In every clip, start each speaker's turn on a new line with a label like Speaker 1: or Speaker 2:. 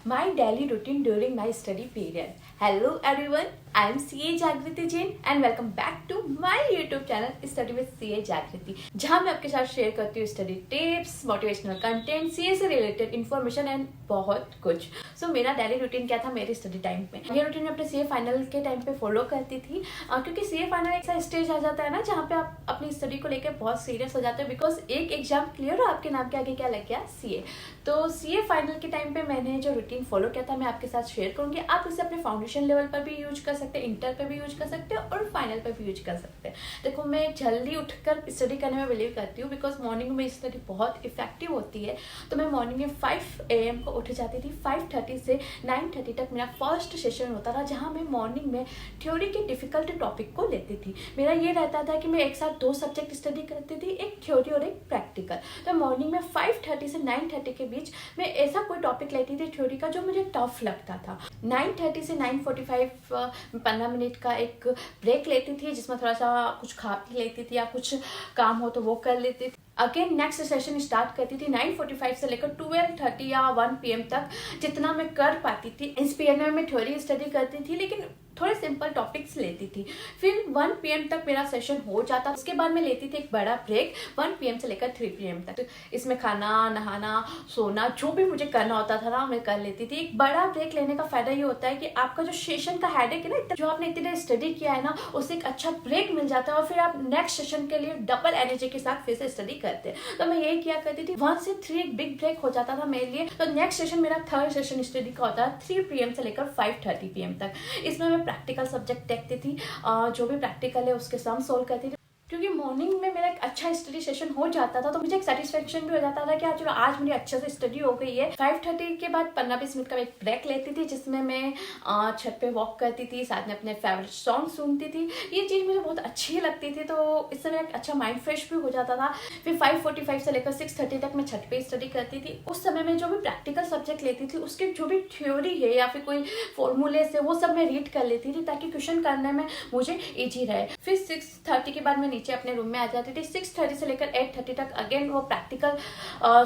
Speaker 1: My daily routine during my study period. Hello everyone, I am CA जागृति Jain and welcome back to my YouTube channel Study with CA जागृति, जहाँ मैं आपके साथ share करती हूँ study tips, motivational content, CA से related information and बहुत कुछ। सो मेरा डेली रूटीन क्या था मेरे स्टडी टाइम पे, ये रूटीन मैं अपने CA फाइनल के टाइम पे फॉलो करती थी क्योंकि CA फाइनल एक ऐसा स्टेज आ जाता है ना जहाँ पे आप अपनी स्टडी को लेकर बहुत सीरियस हो जाते हो बिकॉज एक एग्जाम क्लियर हो आपके नाम के आगे क्या लग गया CA। तो CA फाइनल के टाइम पे मैंने जो रूटीन फॉलो किया था मैं आपके साथ शेयर करूंगी। आप इसे अपने फाउंडेशन लेवल पर भी यूज कर सकते हैं, इंटर पे भी यूज कर सकते हैं और फाइनल पे भी यूज कर सकते हैं। देखो मैं जल्दी उठकर स्टडी करने में बिलीव करती हूँ बिकॉज मॉर्निंग में स्टडी बहुत इफेक्टिव होती है। तो मैं मॉर्निंग में 5 AM को उठ जाती थी। 5:30 से 9:30 तक मेरा फर्स्ट सेशन होता था जहाँ मैं मॉर्निंग में थ्योरी के डिफिकल्ट टॉपिक को लेती थी। मेरा ये रहता था कि मैं एक साथ 2 सब्जेक्ट स्टडी करती थी, एक थ्योरी और एक प्रैक्टिकल। तो मॉर्निंग में 5:30 से 9:30 के बीच मैं ऐसा कोई टॉपिक लेती थी थ्योरी का जो मुझे टफ लगता था। 9:30 से 9:45 15 मिनट का एक ब्रेक लेती थी जिसमें थोड़ा सा कुछ खा पी लेती थी या कुछ काम हो तो वो कर लेती थी। अगेन नेक्स्ट सेशन स्टार्ट करती थी 9:45 से लेकर 12:30 या 1 PM तक जितना मैं कर पाती थी। इस पीरियड में मैं थ्योरी स्टडी करती थी लेकिन थोड़े सिंपल टॉपिक्स लेती थी। फिर 1 PM तक मेरा सेशन हो जाता। उसके बाद मैं लेती थी एक बड़ा ब्रेक 1 PM से लेकर 3 PM तक। तो इसमें खाना, नहाना, सोना जो भी मुझे करना होता था ना मैं कर लेती थी। एक बड़ा ब्रेक लेने का फायदा ये होता है कि आपका जो सेशन का हेडेक है ना, जो आपने इतनी देर स्टडी किया है ना, उससे एक अच्छा ब्रेक मिल जाता है और फिर आप नेक्स्ट सेशन के लिए डबल एनर्जी के साथ फिर से स्टडी करते हैं। तो मैं यही किया करती थी। 1 से 3 एक बिग ब्रेक हो जाता था मेरे लिए। तो नेक्स्ट सेशन मेरा थर्ड सेशन स्टडी का होता है 3 PM से लेकर 5:30 PM तक। इसमें मैं प्रैक्टिकल सब्जेक्ट देखती थी, जो भी प्रैक्टिकल है उसके सम सोल्व करती थी। क्योंकि मॉर्निंग में मेरा एक अच्छा स्टडी सेशन हो जाता था तो मुझे एक सेटिस्फेक्शन भी हो जाता था कि चलो आज मेरी अच्छे से स्टडी हो गई है। 5:30 के बाद 15-20 मिनट का एक ब्रेक लेती थी जिसमें मैं छत पे वॉक करती थी, साथ में अपने फेवरेट सॉन्ग सुनती थी। ये चीज़ मुझे बहुत अच्छी लगती थी तो इससे मेरा एक अच्छा माइंड फ्रेश भी हो जाता था। फिर 5:45 से लेकर 6:30 तक मैं छत पे स्टडी करती थी। उस समय में जो भी प्रैक्टिकल सब्जेक्ट लेती थी उसके जो भी थ्योरी है या फिर कोई फॉर्मूले से वो सब मैं रीड कर लेती थी ताकि क्वेश्चन करने में मुझे ईजी रहे। फिर 6:30 के बाद मैं नीचे अपने रूम में आ जाती थी। 6:30 से लेकर 8:30 तक अगेन वो प्रैक्टिकल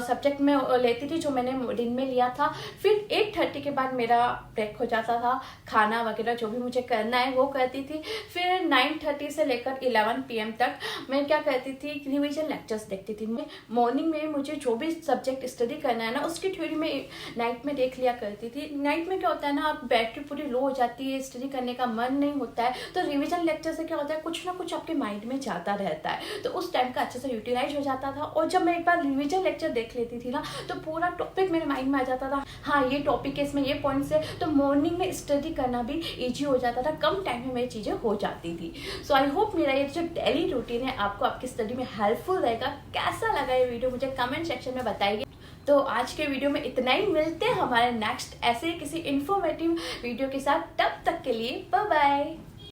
Speaker 1: सब्जेक्ट में लेती थी जो मैंने दिन में लिया था। फिर 8:30 के बाद मेरा ब्रेक हो जाता था, खाना वगैरह जो भी मुझे करना है वो करती थी। फिर 9:30 से लेकर 11 PM तक मैं क्या करती थी, रिविजन लेक्चर्स देखती थी। मैं मॉर्निंग में मुझे जो भी सब्जेक्ट स्टडी करना है ना उसकी थ्योरी में नाइट में देख लिया करती थी। नाइट में क्या होता है ना, आप बैटरी पूरी लो हो जाती है, स्टडी करने का मन नहीं होता है। तो रिविजन लेक्चर से क्या होता है, कुछ ना कुछ आपके माइंड में जाता रहता है तो उस टाइम का अच्छे से यूटिलाइज हो जाता था। और जब मैं एक बार रिवीजन लेक्चर देख लेती थी ना तो पूरा टॉपिक मेरे माइंड में आ जाता था। हाँ ये टॉपिक है, इसमें ये पॉइंट्स है, तो मॉर्निंग में स्टडी करना भी इजी हो जाता था, कम टाइम में मेरी चीज़ें हो जाती थी। सो आई होप मेरा ये जो डेली रूटीन है आपको आपकी स्टडी में हेल्पफुल रहेगा। कैसा लगा ये वीडियो मुझे कमेंट सेक्शन में बताइए। तो आज के वीडियो में इतना ही, मिलते हैं हमारे नेक्स्ट ऐसे किसी इन्फॉर्मेटिव वीडियो के साथ। तब तक के लिए बाय बाय।